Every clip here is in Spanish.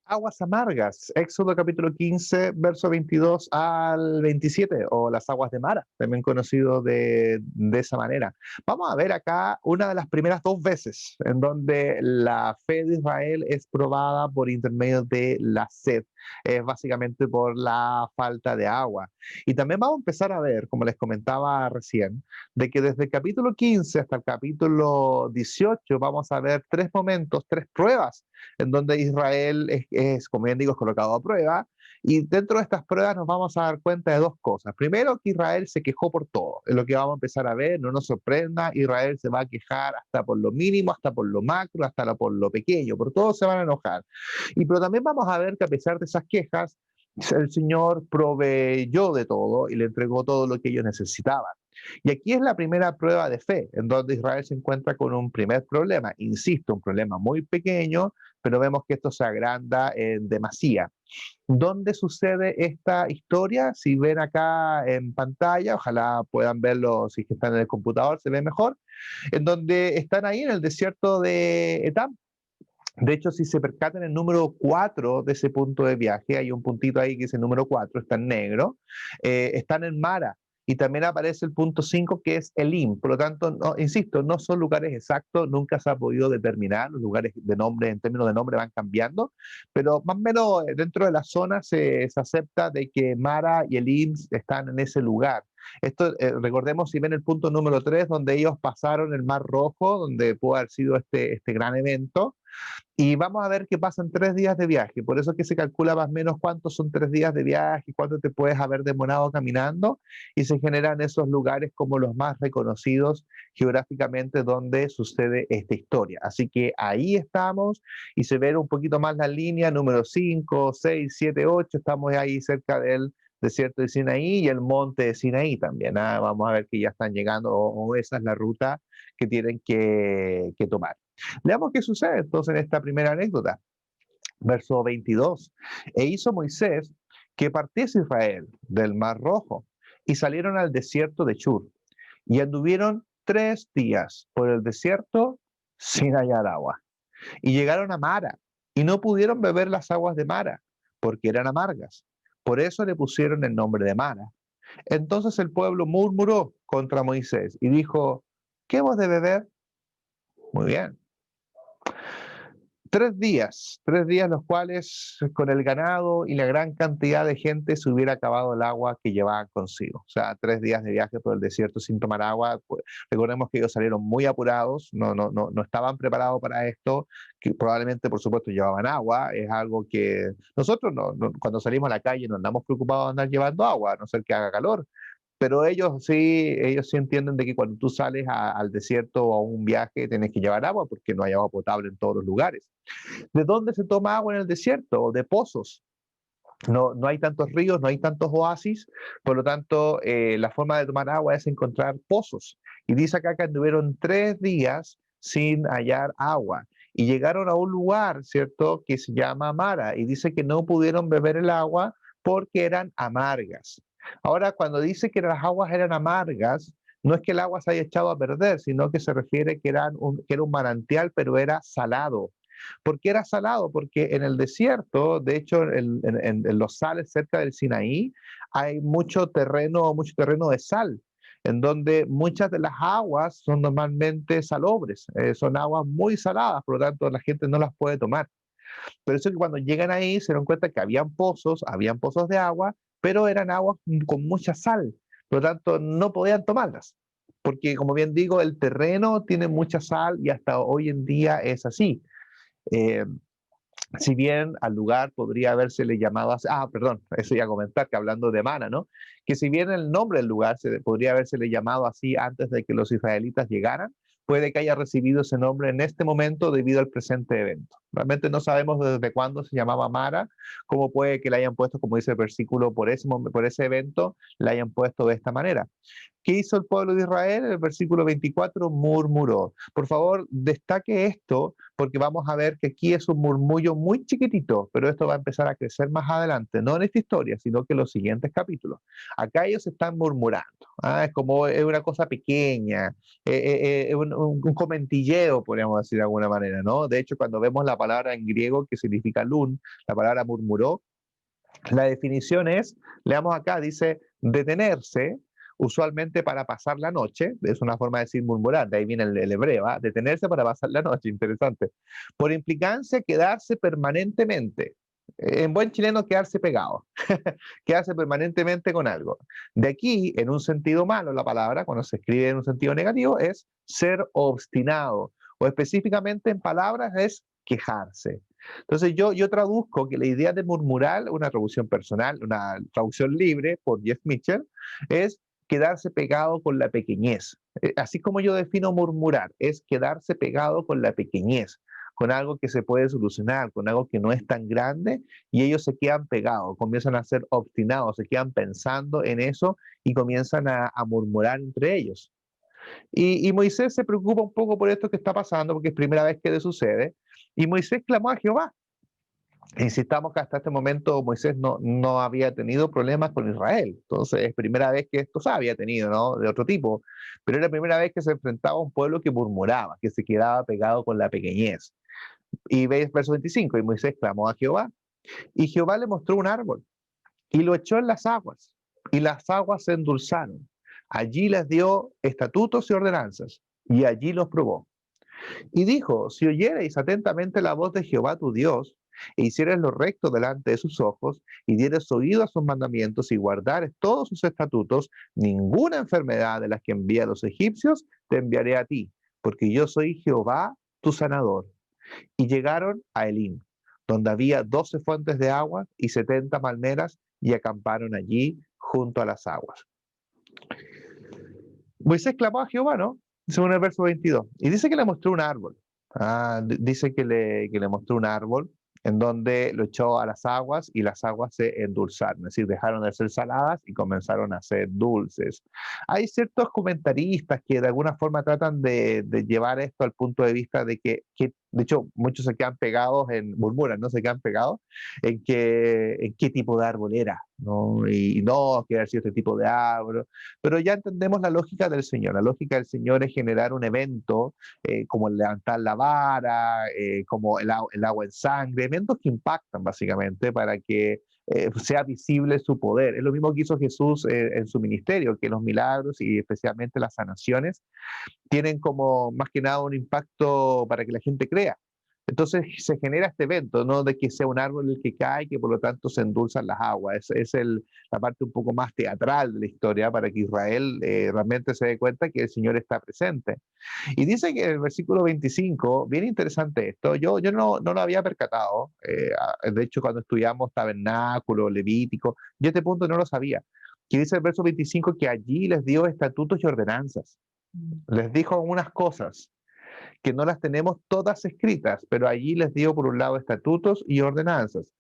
Aguas amargas, Éxodo capítulo 15, verso 22 al 27, o las aguas de Mara, también conocido de esa manera. Vamos a ver acá una de las primeras dos veces en donde la fe de Israel es probada por intermedio de la sed, es básicamente por la falta de agua. Y también vamos a empezar a ver, como les comentaba recién, de que desde el capítulo 15 hasta el capítulo 18 vamos a ver tres momentos, tres pruebas en donde Israel como bien digo, es colocado a prueba. Y dentro de estas pruebas nos vamos a dar cuenta de dos cosas. Primero, que Israel se quejó por todo. Es lo que vamos a empezar a ver, no nos sorprenda, Israel se va a quejar hasta por lo mínimo, hasta por lo macro, por lo pequeño, por todo se van a enojar. Pero también vamos a ver que a pesar de esas quejas, el Señor proveyó de todo y le entregó todo lo que ellos necesitaban. Y aquí es la primera prueba de fe, en donde Israel se encuentra con un primer problema, insisto, un problema muy pequeño, pero vemos que esto se agranda en demasía. ¿Dónde sucede esta historia? Si ven acá en pantalla, ojalá puedan verlo si están en el computador, se ve mejor, en donde están ahí en el desierto de Etam. De hecho, si se percatan el número 4 de ese punto de viaje, hay un puntito ahí que dice número 4, está en negro, están en Mara. Y también aparece el punto 5 que es Elim. Por lo tanto, no, insisto, no son lugares exactos, nunca se ha podido determinar, los lugares de nombre, en términos de nombre, van cambiando, pero más o menos dentro de la zona se acepta de que Mara y Elim están en ese lugar. Esto, recordemos, si ven el punto número 3, donde ellos pasaron el Mar Rojo, donde pudo haber sido este gran evento, y vamos a ver qué pasa en 3 días de viaje. Por eso es que se calcula más o menos cuántos son 3 días de viaje, cuánto te puedes haber demorado caminando, y se generan esos lugares como los más reconocidos geográficamente donde sucede esta historia. Así que ahí estamos, y se ve un poquito más la línea número 5, 6, 7, 8, estamos ahí cerca del desierto de Sinaí y el monte de Sinaí también. Vamos a ver que ya están llegando, o esa es la ruta que tienen que tomar. Veamos qué sucede entonces en esta primera anécdota. Verso 22. E hizo Moisés que partiese Israel del Mar Rojo y salieron al desierto de Chur y anduvieron 3 días por el desierto sin hallar agua. Y llegaron a Mara y no pudieron beber las aguas de Mara porque eran amargas. Por eso le pusieron el nombre de Mara. Entonces el pueblo murmuró contra Moisés y dijo, ¿qué hemos de beber? Muy bien. 3 días los cuales con el ganado y la gran cantidad de gente se hubiera acabado el agua que llevaban consigo. O sea, 3 días de viaje por el desierto sin tomar agua. Pues, recordemos que ellos salieron muy apurados, no estaban preparados para esto, que probablemente, por supuesto, llevaban agua. Es algo que nosotros cuando salimos a la calle no andamos preocupados de andar llevando agua, a no ser que haga calor. Pero ellos sí entienden de que cuando tú sales al desierto o a un viaje tienes que llevar agua porque no hay agua potable en todos los lugares. ¿De dónde se toma agua en el desierto? De pozos. No hay tantos ríos, no hay tantos oasis, por lo tanto, la forma de tomar agua es encontrar pozos. Y dice acá que anduvieron 3 días sin hallar agua y llegaron a un lugar, ¿cierto?, que se llama Mara, y dice que no pudieron beber el agua porque eran amargas. Ahora, cuando dice que las aguas eran amargas, no es que el agua se haya echado a perder, sino que se refiere que era un manantial, pero era salado. ¿Por qué era salado? Porque en el desierto, de hecho, en los sales cerca del Sinaí, hay mucho terreno de sal, en donde muchas de las aguas son normalmente salobres, son aguas muy saladas, por lo tanto la gente no las puede tomar. Pero eso que cuando llegan ahí se dan cuenta que habían pozos de agua, pero eran aguas con mucha sal, por lo tanto no podían tomarlas. Porque, como bien digo, el terreno tiene mucha sal y hasta hoy en día es así. Eh, si bien al lugar podría habérsele llamado así, perdón, eso iba a comentar, que hablando de Mana, ¿no? Que si bien el nombre del lugar podría habérsele llamado así antes de que los israelitas llegaran, puede que haya recibido ese nombre en este momento debido al presente evento. Realmente no sabemos desde cuándo se llamaba Mara, cómo puede que le hayan puesto, como dice el versículo, por ese evento, le hayan puesto de esta manera. ¿Qué hizo el pueblo de Israel? En el versículo 24, murmuró. Por favor, destaque esto, porque vamos a ver que aquí es un murmullo muy chiquitito, pero esto va a empezar a crecer más adelante, no en esta historia, sino que en los siguientes capítulos. Acá ellos están murmurando, es como es una cosa pequeña, un comentilleo, podríamos decir de alguna manera, ¿no? De hecho, cuando vemos la palabra en griego que significa lun, la palabra murmuró, la definición es, leamos acá, dice detenerse, usualmente para pasar la noche, es una forma de decir murmurar, de ahí viene el hebreo, detenerse para pasar la noche, interesante. Por implicancia, quedarse permanentemente. En buen chileno, quedarse pegado, quedarse permanentemente con algo. De aquí, en un sentido malo, la palabra, cuando se escribe en un sentido negativo, es ser obstinado, o específicamente en palabras es quejarse. Entonces yo traduzco que la idea de murmurar, una traducción personal, una traducción libre por Jeff Mitchell, es quedarse pegado con la pequeñez. Así como yo defino murmurar, es quedarse pegado con la pequeñez, con algo que se puede solucionar, con algo que no es tan grande, y ellos se quedan pegados, comienzan a ser obstinados, se quedan pensando en eso y comienzan a murmurar entre ellos. Y Moisés se preocupa un poco por esto que está pasando, porque es primera vez que le sucede, y Moisés clamó a Jehová. Insistamos que hasta este momento Moisés no había tenido problemas con Israel, entonces es primera vez que esto se había tenido, ¿no? De otro tipo, pero era la primera vez que se enfrentaba a un pueblo que murmuraba, que se quedaba pegado con la pequeñez. Y veis verso 25, y Moisés clamó a Jehová, y Jehová le mostró un árbol, y lo echó en las aguas, y las aguas se endulzaron. Allí les dio estatutos y ordenanzas, y allí los probó. Y dijo, si oyereis atentamente la voz de Jehová tu Dios, e hicieres lo recto delante de sus ojos, y dieres oído a sus mandamientos, y guardares todos sus estatutos, ninguna enfermedad de las que envía a los egipcios te enviaré a ti, porque yo soy Jehová tu sanador. Y llegaron a Elim, donde había 12 fuentes de agua y 70 palmeras, y acamparon allí junto a las aguas. Moisés clamó a Jehová, ¿no? Según el verso 22. Y dice que le mostró un árbol. Dice que le mostró un árbol en donde lo echó a las aguas y las aguas se endulzaron, es decir, dejaron de ser saladas y comenzaron a ser dulces. Hay ciertos comentaristas que de alguna forma tratan de llevar esto al punto de vista de que de hecho, muchos se quedan pegados murmuran, ¿no? Se quedan pegados en qué tipo de árbol era, ¿no? Y no, que era cierto tipo de árbol, pero ya entendemos la lógica del Señor. La lógica del Señor es generar un evento como el levantar la vara, como el agua en sangre, eventos que impactan básicamente para que sea visible su poder. Es lo mismo que hizo Jesús en su ministerio, que los milagros y especialmente las sanaciones tienen como más que nada un impacto para que la gente crea. Entonces se genera este evento, no de que sea un árbol el que cae, que por lo tanto se endulzan las aguas. Es la parte un poco más teatral de la historia para que Israel realmente se dé cuenta que el Señor está presente. Y dice que en el versículo 25, bien interesante esto, yo no lo había percatado, de hecho cuando estudiamos tabernáculo, levítico, yo este punto no lo sabía, que dice el verso 25 que allí les dio estatutos y ordenanzas. Les dijo unas cosas que no las tenemos todas escritas, pero allí les dio por un lado estatutos y ordenanzas.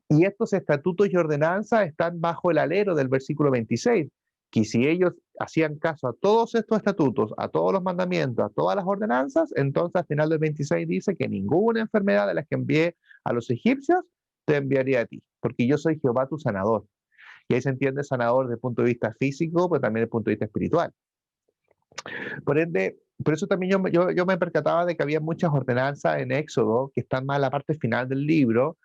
Y estos estatutos y ordenanzas están bajo el alero del versículo 26, que si ellos hacían caso a todos estos estatutos, a todos los mandamientos, a todas las ordenanzas, entonces al final del 26 dice que ninguna enfermedad de las que envié a los egipcios te enviaría a ti, porque yo soy Jehová tu sanador. Y ahí se entiende sanador desde el punto de vista físico, pero también desde el punto de vista espiritual. Por ende, por eso también yo me percataba de que había muchas ordenanzas en Éxodo que están más en la parte final del libro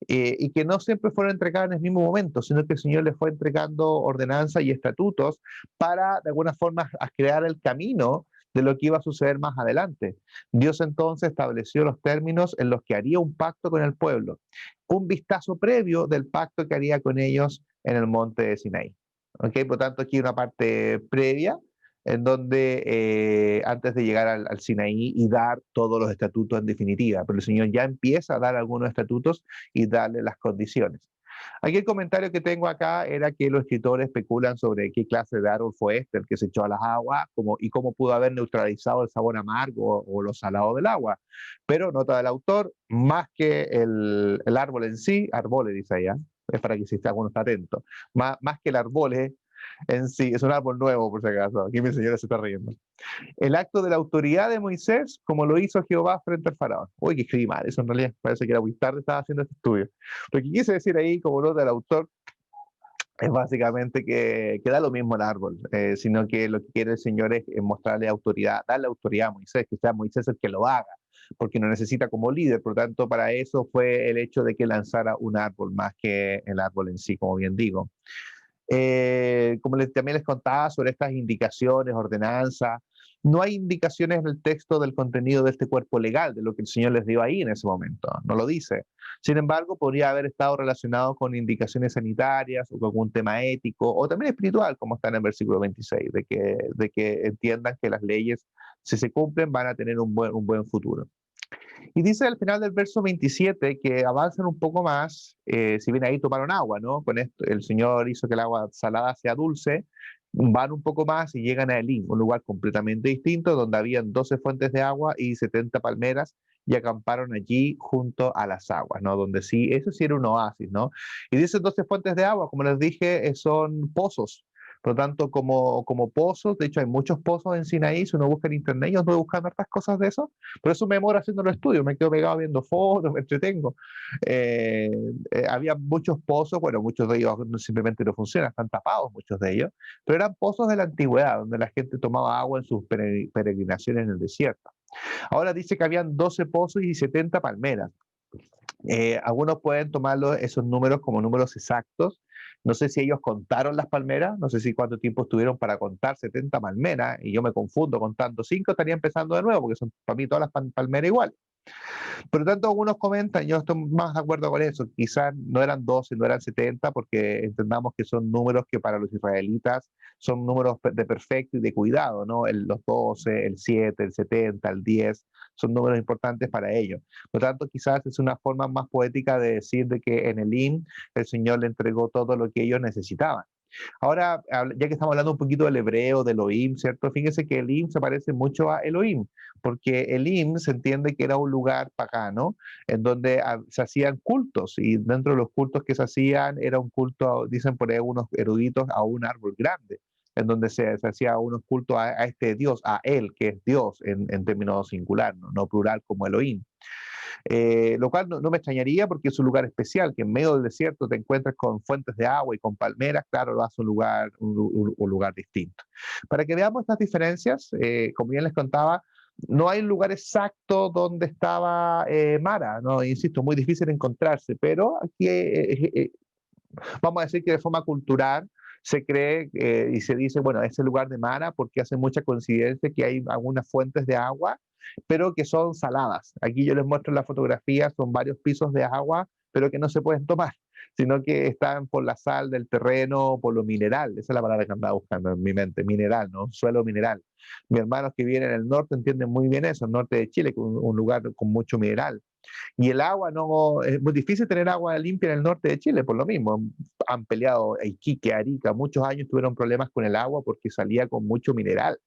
y que no siempre fueron entregadas en el mismo momento, sino que el Señor les fue entregando ordenanzas y estatutos para, de alguna forma, a crear el camino de lo que iba a suceder más adelante. Dios entonces estableció los términos en los que haría un pacto con el pueblo, un vistazo previo del pacto que haría con ellos en el monte de Sinaí. ¿Okay? Por tanto, aquí una parte previa en donde antes de llegar al Sinaí y dar todos los estatutos en definitiva, pero el Señor ya empieza a dar algunos estatutos y darle las condiciones. Aquí el comentario que tengo acá era que los escritores especulan sobre qué clase de árbol fue el que se echó a las aguas y cómo pudo haber neutralizado el sabor amargo o lo salado del agua. Pero nota del autor, más que el árbol en sí, árboles dice allá, es para que si alguno está atento, más que el árbol en sí, es un árbol nuevo, por si acaso. Aquí mi señora se está riendo. El acto de la autoridad de Moisés, como lo hizo Jehová frente al faraón. Uy, que escribí mal, eso en realidad parece que era muy tarde, estaba haciendo este estudio. Lo que quise decir ahí, como nota del autor, es básicamente que da lo mismo el árbol, sino que lo que quiere el Señor es mostrarle autoridad, darle autoridad a Moisés, que sea Moisés el que lo haga, porque lo necesita como líder. Por lo tanto, para eso fue el hecho de que lanzara un árbol, más que el árbol en sí, como bien digo. Como también les contaba sobre estas indicaciones, ordenanzas, no hay indicaciones en el texto del contenido de este cuerpo legal, de lo que el Señor les dio ahí en ese momento, no lo dice. Sin embargo, podría haber estado relacionado con indicaciones sanitarias o con algún tema ético o también espiritual, como está en el versículo 26, de que entiendan que las leyes, si se cumplen, van a tener un buen futuro. Y dice al final del verso 27 que avanzan un poco más, si bien ahí tomaron agua, ¿no? Con esto el Señor hizo que el agua salada sea dulce, van un poco más y llegan a Elim, un lugar completamente distinto, donde habían 12 fuentes de agua y 70 palmeras, y acamparon allí junto a las aguas, ¿no? Donde sí, eso sí era un oasis, ¿no? Y dice 12 fuentes de agua, como les dije, son pozos. Por lo tanto, como pozos, de hecho hay muchos pozos en Sinaí, si uno busca en internet, yo estoy buscando hartas cosas de eso, por eso me demoro haciendo los estudios, me quedo pegado viendo fotos, me entretengo. Eh, Había muchos pozos, bueno, muchos de ellos simplemente no funcionan, están tapados muchos de ellos, pero eran pozos de la antigüedad, donde la gente tomaba agua en sus peregrinaciones en el desierto. Ahora dice que habían 12 pozos y 70 palmeras. Algunos pueden tomarlo, esos números como números exactos. No sé si ellos contaron las palmeras, no sé si cuánto tiempo estuvieron para contar 70 palmeras, y yo me confundo contando 5, estaría empezando de nuevo, porque son para mí todas las palmeras igual. Por lo tanto, algunos comentan, yo estoy más de acuerdo con eso, quizás no eran 12, no eran 70, porque entendamos que son números que para los israelitas son números de perfecto y de cuidado, ¿no? Los 12, el 7, el 70, el 10, son números importantes para ellos. Por lo tanto, quizás es una forma más poética de decir de que en Elim el Señor le entregó todo lo que ellos necesitaban. Ahora, ya que estamos hablando un poquito del hebreo, del Elohim, ¿cierto? Fíjese que Elim se parece mucho a Elohim, porque Elim se entiende que era un lugar pagano en donde se hacían cultos, y dentro de los cultos que se hacían era un culto, dicen por ahí unos eruditos, a un árbol grande, en donde se hacía unos cultos a este Dios, a Él, que es Dios en términos singular, no plural como Elohim. Lo cual no me extrañaría porque es un lugar especial, que en medio del desierto te encuentras con fuentes de agua y con palmeras, claro, lo hace un lugar distinto. Para que veamos estas diferencias, como bien les contaba, no hay un lugar exacto donde estaba Mara, ¿no? Insisto, muy difícil encontrarse, pero aquí vamos a decir que de forma cultural se cree y se dice, bueno, es el lugar de Mara porque hace mucha coincidencia que hay algunas fuentes de agua, pero que son saladas. Aquí yo les muestro la fotografía, son varios pisos de agua, pero que no se pueden tomar, sino que están por la sal del terreno, por lo mineral. Esa es la palabra que andaba buscando en mi mente, mineral, ¿no? Suelo mineral. Mis hermanos que vienen en el norte entienden muy bien eso, el norte de Chile, un lugar con mucho mineral. Y el agua no, es muy difícil tener agua limpia en el norte de Chile, por lo mismo. Han peleado Iquique, Arica, muchos años tuvieron problemas con el agua porque salía con mucho mineral.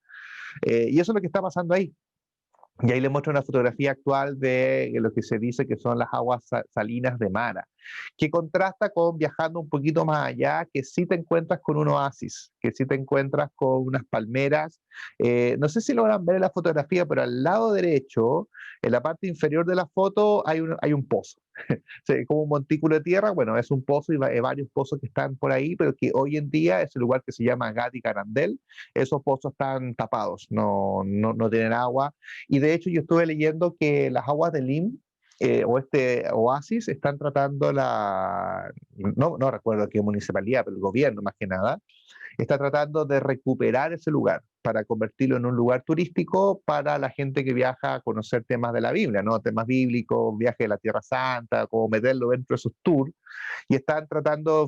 Y eso es lo que está pasando ahí. Y ahí le muestro una fotografía actual de lo que se dice que son las aguas salinas de Mara, que contrasta con viajando un poquito más allá, que sí te encuentras con un oasis, que sí te encuentras con unas palmeras. No sé si logran ver en la fotografía, pero al lado derecho, en la parte inferior de la foto, hay un pozo. Como un montículo de tierra, bueno, es un pozo y hay varios pozos que están por ahí, pero que hoy en día es el lugar que se llama Gadi Carandel. Esos pozos están tapados, no tienen agua, y de hecho yo estuve leyendo que las aguas de Lim o este oasis están tratando no recuerdo qué municipalidad, pero el gobierno más que nada, está tratando de recuperar ese lugar para convertirlo en un lugar turístico para la gente que viaja a conocer temas de la Biblia, ¿no? Temas bíblicos, viaje de la Tierra Santa, como meterlo dentro de sus tours, y están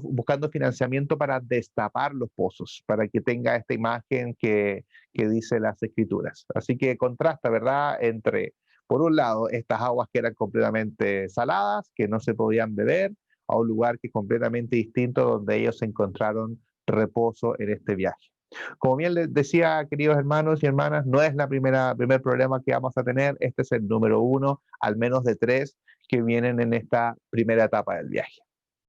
buscando financiamiento para destapar los pozos, para que tenga esta imagen que dice las Escrituras. Así que contrasta, ¿verdad?, entre, por un lado, estas aguas que eran completamente saladas, que no se podían beber, a un lugar que es completamente distinto, donde ellos encontraron reposo en este viaje. Como bien les decía, queridos hermanos y hermanas, no es primer problema que vamos a tener, este es el número 1, al menos de 3 que vienen en esta primera etapa del viaje.